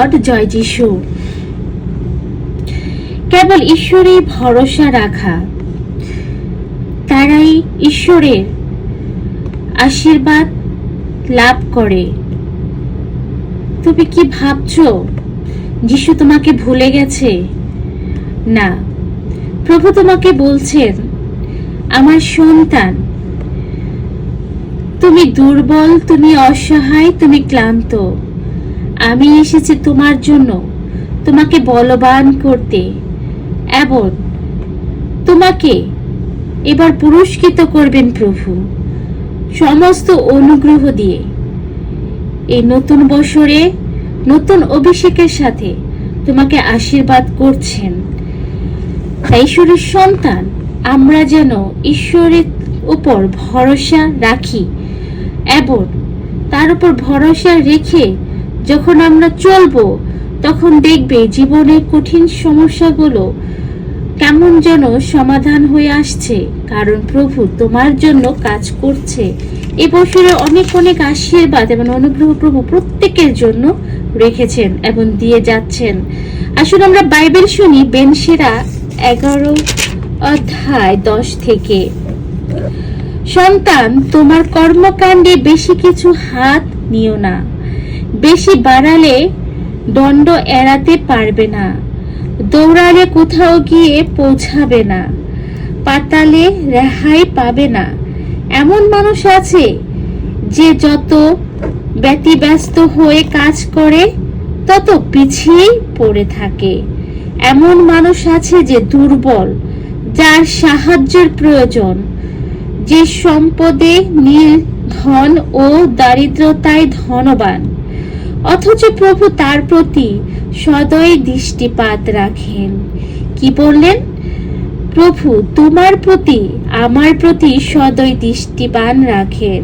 Lord, জয় যিশু। কেবল ঈশ্বরে ভরসা রাখা, তারাই ঈশ্বরের আশীর্বাদ লাভ করে। তুমি কি ভাবছো যিশু তোমাকে ভুলে গেছে? না, প্রভু তোমাকে বলছেন, আমার সন্তান, তুমি দুর্বল, তুমি অসহায়, তুমি ক্লান্ত। আমি এসেছি তোমার জন্য, তোমাকে বলবান করতে এবং তোমাকে এবার পুরস্কৃত করবেন প্রভু সমস্ত অনুগ্রহ দিয়ে। এই নতুন বছরে নতুন অভিষেকের সাথে তোমাকে আশীর্বাদ করছেন। তাই ঈশ্বরের সন্তান, আমরা যেন ঈশ্বরের উপর ভরসা রাখি এবং তার উপর ভরসা রেখে যখন আমরা চলবো, তখন দেখবে জীবনের কঠিন সমস্যাগুলো কেমন যেন সমাধান হয়ে আসছে, কারণ প্রভু তোমার জন্য কাজ করছে। এ বছরে অনেক অনেক আশীর্বাদ এবং অনুগ্রহ প্রভু প্রত্যেকের জন্য রেখেছেন এবং দিয়ে যাচ্ছেন। আসুন আমরা বাইবেল শুনি বেনসিরা 11:10 থেকে। সন্তান, তোমার কর্মকাণ্ডে বেশি কিছু হাত নিও না, বেশি বাড়ালে দণ্ড এড়াতে পারবে না, দৌড়ালে কোথাও গিয়ে পৌঁছাবে না, পাতালে রেহাই পাবে না। এমন মানুষ আছে যে যত ব্যতিব্যস্ত হয়ে কাজ করে তত পিছিয়ে পড়ে থাকে। এমন মানুষ আছে যে দুর্বল, যার সাহায্যের প্রয়োজন, যে সম্পদে নির্ধন ও দারিদ্রতায় ধনবান, অথচ প্রভু তার প্রতি সদয় দৃষ্টিপাত রাখেন। কি বললেন? প্রভু তোমার প্রতি, আমার প্রতি সদয় দৃষ্টিপাত রাখেন।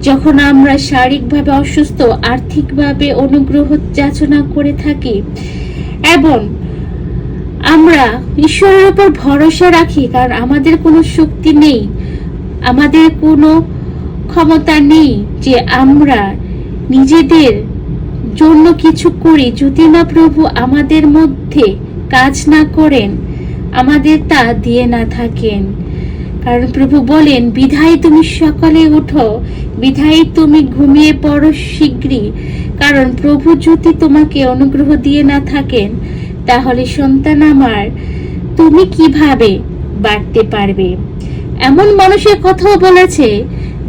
যখন আমরা শারীরিকভাবে অসুস্থ, আর্থিকভাবে অনুগ্রহ যাচনা করে থাকি এবং আমরা ঈশ্বরের উপর ভরসা রাখি, কারণ আমাদের কোনো শক্তি নেই, আমাদের কোনো ক্ষমতা নেই যে আমরা নিজেদের জন্য কিছু করি, যদি না প্রভু আমাদের মধ্যে কাজ না করেন, আমাদের তা দিয়ে না থাকেন। কারণ প্রভু বলেন, বিধায় তুমি সকালে উঠো, বিধায় তুমি ঘুমিয়ে পড়ো শীঘ্রই। কারণ প্রভু যদি তোমাকে অনুগ্রহ দিয়ে না থাকেন, তাহলে সন্তান আমার, তুমি কিভাবে বাড়তে পারবে? এমন মানুষের কথাও বলেছে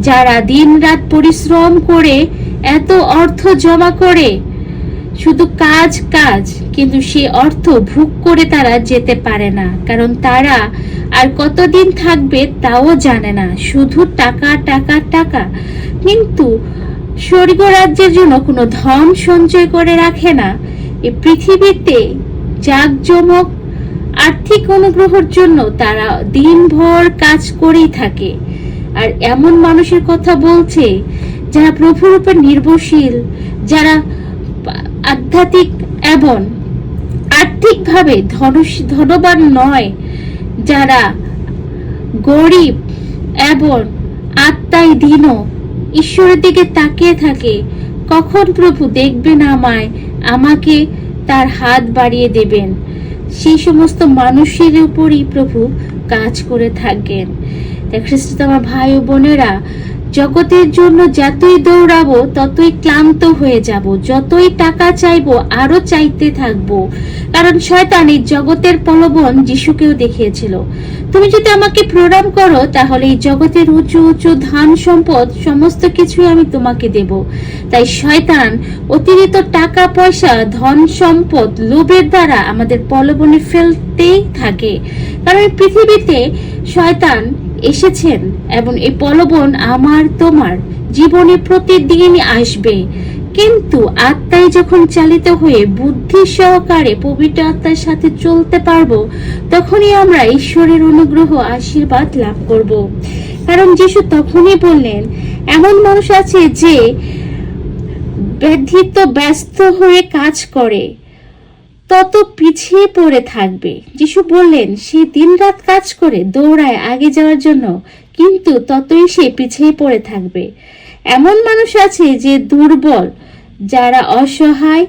যারা দিনরাত পরিশ্রম করে এত অর্থ জমা করে, শুধু কাজ কাজ, কিন্তু সে অর্থ ভোগ করে তারা যেতে পারে না, কারণ তারা আর কতদিন থাকবে তাও জানে না, শুধু টাকা টাকা টাকা, কিন্তু স্বর্গ রাজ্যের জন্য কোনো ধন সঞ্চয় করে রাখে না। এই পৃথিবীতে জাঁকজমক আর্থিক অনুগ্রহের জন্য তারা দিনভর কাজ করেই থাকে। আর এমন মানুষের কথা বলছে যারা প্রভুর উপর নির্ভরশীল, যারা আধ্যাত্মিক এবং আর্থিকভাবে ধনবান নয়, যারা গরিব এবং আত্মায় দীন, ঈশ্বরের দিকে তাকিয়ে থাকে, কখন প্রভু দেখবেন আমায়, আমাকে তার হাত বাড়িয়ে দেবেন। সেই সমস্ত মানুষের উপরই প্রভু কাজ করে থাকেন। খ্রিস্ট আমার ভাই ও বোনেরা, জগতের জন্য যতই দৌড়াবো ততই ক্লান্ত হয়ে যাব, যতই টাকা চাইবো আরো চাইতে থাকবো, কারণ শয়তান এই জগতের প্রলোভন যিশুকেও দেখিয়েছিল। তুমি যদি আমাকে প্রণাম করো, তাহলে এই জগতের উঁচু উঁচু ধন সম্পদ সমস্ত কিছুই আমি তোমাকে দেব। তাই শয়তান অতিরিক্ত টাকা পয়সা, ধন সম্পদ, লোভের দ্বারা আমাদের প্রলোভনে ফেলতেই থাকে। কারণ পৃথিবীতে শয়তান এসেছেন এবং এই প্রলোভন আমার তোমার জীবনে প্রতিদিনই আসবে, কিন্তু আত্মায় যখন চালিত হয়ে বুদ্ধি সহকারে পবিত্র আত্মার সাথে চলতে পারবো, তখনই আমরা ঈশ্বরের অনুগ্রহ আশীর্বাদ লাভ করব। কারণ যিশু তখনই বললেন, এমন মানুষ আছে যে ব্যস্ত হয়ে কাজ করে, তত পিছিয়ে পড়ে থাকবে। যিশু বললেন, সে দিনরাত কাজ করে দৌড়ায় আগে যাওয়ার জন্য, কিন্তু ততই সে পিছিয়ে পড়ে থাকবে। এমন মানুষ আছে যে দুর্বল, যারা অসহায়,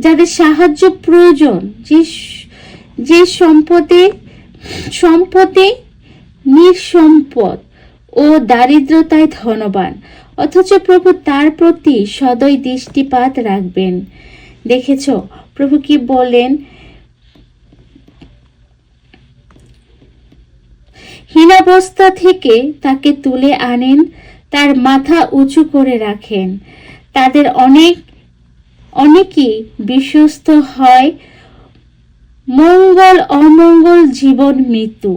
যাদের সাহায্য প্রয়োজন, যে সম্পদে নিঃসম্পদ ও দারিদ্রতায় ধনবান, অথচ প্রভু তার প্রতি সদয় দৃষ্টিপাত রাখবেন। দেখেছ প্রভু কি বলেন? হীনাবস্থা থেকে তাকে তুলে আনেন, তার মাথা উঁচু করে রাখেন। তাদের অনেকই বিশ্বস্ত হয় মঙ্গল অমঙ্গল, জীবন মৃত্যু,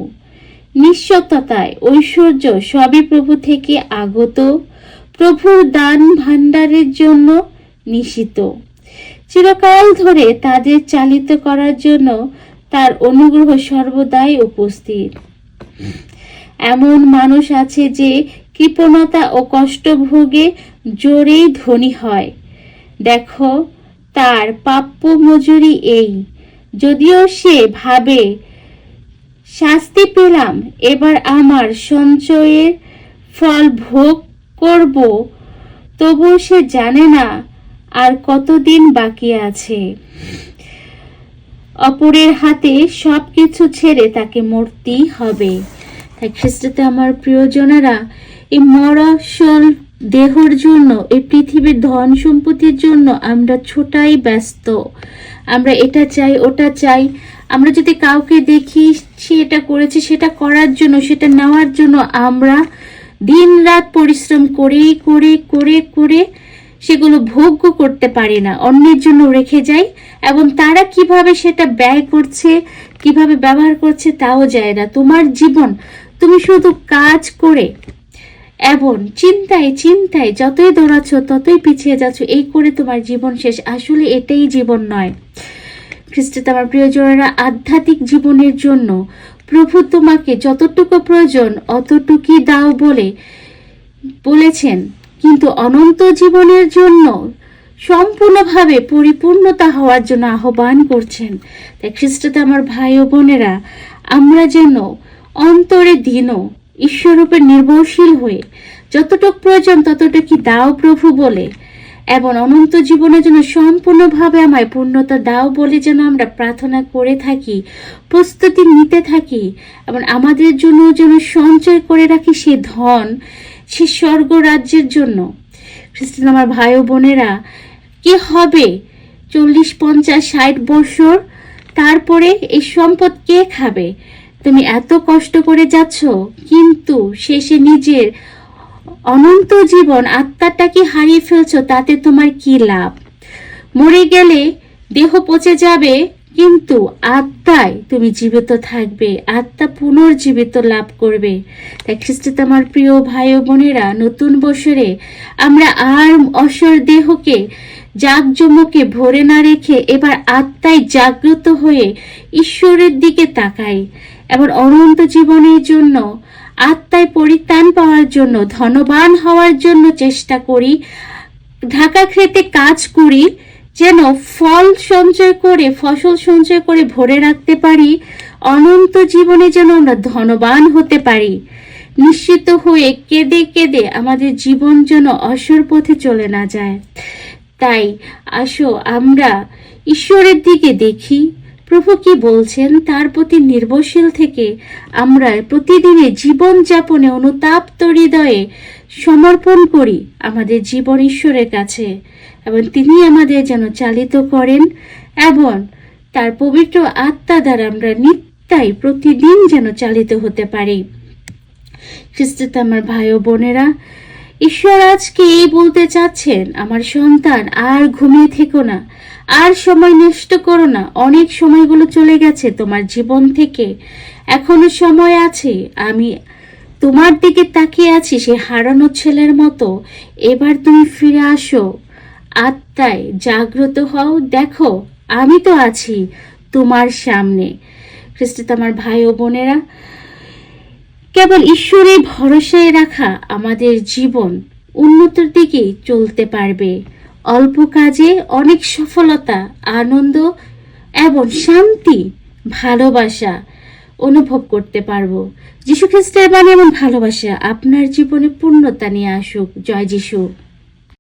নিঃস্বতায় ঐশ্বর্য সবই প্রভু থেকে আগত, প্রভুর দান ভাণ্ডারের জন্য নিশিত। চিরকাল ধরে তাদের চালিত করার জন্য তার অনুগ্রহ সর্বদাই উপস্থিত। এমন মানুষ আছে যে কৃপণতা ও কষ্ট ভোগে জোরেই ধনী হয়। দেখো তার প্রাপ্য মজুরি এই, যদিও সে ভাবে শাস্তি পেলাম, এবার আমার সঞ্চয়ের ফল ভোগ করব, তবু সে জানে না আর কতদিন বাকি আছে। অপরের হাতে সবকিছু ছেড়ে তাকে মরতেই হবে। তাই খ্রিস্টতে আমার প্রিয়জনেরা, এই মরশল দেহর জন্য, এই পৃথিবীর ধন সম্পত্তির জন্য আমরা ছোটাই ব্যস্ত। আমরা এটা চাই, ওটা চাই। আমরা যদি কাউকে দেখি সে এটা করেছে, সেটা করার জন্য, সেটা নেওয়ার জন্য আমরা দিন রাত পরিশ্রম করে করে করে করে সেগুলো ভোগ্য করতে পারি না, অন্যের জন্য রেখে যাই, এবং তারা কিভাবে সেটা ব্যয় করছে, কিভাবে ব্যবহার করছে তাও যায় না। তোমার জীবন, তুমি শুধু কাজ করে এবং চিন্তায় চিন্তায় যতই দৌড়াচ্ছ ততই পিছিয়ে যাচ্ছ, এই করে তোমার জীবন শেষ। আসলে এটাই জীবন নয়। খ্রিস্টে আমার প্রিয়জনেরা, আধ্যাত্মিক জীবনের জন্য প্রভু তোমাকে যতটুকু প্রয়োজন অতটুকুই দাও বলেছেন, কিন্তু অনন্ত জীবনের জন্য সম্পূর্ণভাবে পরিপূর্ণতা হওয়ার জন্য আহ্বান করছেন। তাই খ্রিস্টে আমার ভাই ও বোনেরা, আমরা যেন অন্তরে দীন, ঈশ্বরূপে নির্ভরশীল হয়ে যতটুকু প্রয়োজন ততটুকু দাও প্রভু বলে, এবং অনন্ত জীবনের জন্য সম্পূর্ণভাবে আমায় পূর্ণতা দাও বলে যেন আমরা প্রার্থনা করে থাকি, প্রস্তুতি নিতে থাকি, এবং আমাদের জন্য যেন সঞ্চয় করে রাখি সে ধন, সে স্বর্গ রাজ্যের জন্য। খ্রিস্টান আমার ভাই ও বোনেরা, কি হবে 40, 50, 60 বছর? তারপরে এই সম্পদ কে খাবে? তুমি এত কষ্ট করে যাচ্ছ, কিন্তু শেষে নিজের অনন্ত জীবন, আত্মাটাকে হারিয়ে ফেলছো, তাতে তোমার কি লাভ? মরে গেলে দেহ পচে যাবে, কিন্তু আত্মায় তুমি জীবিত থাকবে, আত্মা পুনর্জীবিত লাভ করবে। তাই খ্রিস্টে আমার প্রিয় ভাই ও বোনেরা, নতুন বছরে আমরা আর অসর দেহকে জাঁকজমকে ভরে না রেখে এবার আত্মায় জাগ্রত হয়ে ঈশ্বরের দিকে তাকাই, এবং অনন্ত জীবনের জন্য, আত্মায় পরিত্রাণ পাওয়ার জন্য, ধনবান হওয়ার জন্য চেষ্টা করি। ঢাকা খেতে কাজ করি যেন ফসল সঞ্চয় করে ভরে রাখতে পারি, অনন্ত জীবনে যেন আমরা ধনবান হতে পারি। নিশ্চিত হয়ে কেঁদে কেঁদে আমাদের জীবন যেন অসর পথে চলে না যায়। তাই আসো আমরা ঈশ্বরের দিকে দেখি, প্রভু কি বলছেন, তার প্রতি নির্ভরশীল থেকে আমরা প্রতিদিনের জীবনযাপনে অনুতাপ্ত হৃদয়ে সমর্পণ করি আমাদের জীবন ঈশ্বরের কাছে, এবং তিনি আমাদের যেন চালিত করেন, এবং তার পবিত্র আত্মা দ্বারা আমরা নিত্যাই প্রতিদিন যেন চালিত হতে পারি। খ্রিস্টে আমার ভাই ও বোনেরা, ঈশ্বর আজকে এই বলতে চাচ্ছেন, আমার সন্তান, আর ঘুমিয়ে থেকো না, আর সময় নষ্ট করো না। অনেক সময়গুলো চলে গেছে তোমার জীবন থেকে, এখনো সময় আছে। আমি তোমার দিকে তাকিয়ে আছি সে হারানো ছেলের মতো। এবার তুমি ফিরে আসো, আত্মায় জাগ্রত হও, দেখো আমি তো আছি তোমার সামনে। খ্রিস্টে আমার ভাই ও বোনেরা, কেবল ঈশ্বরের ভরসায় রাখা আমাদের জীবন উন্নতির দিকে চলতে পারবে। অল্প কাজে অনেক সফলতা, আনন্দ এবং শান্তি, ভালোবাসা অনুভব করতে পারবো। যীশু খ্রিস্টের বাণী এবং ভালোবাসা আপনার জীবনে পূর্ণতা নিয়ে আসুক। জয় যীশু।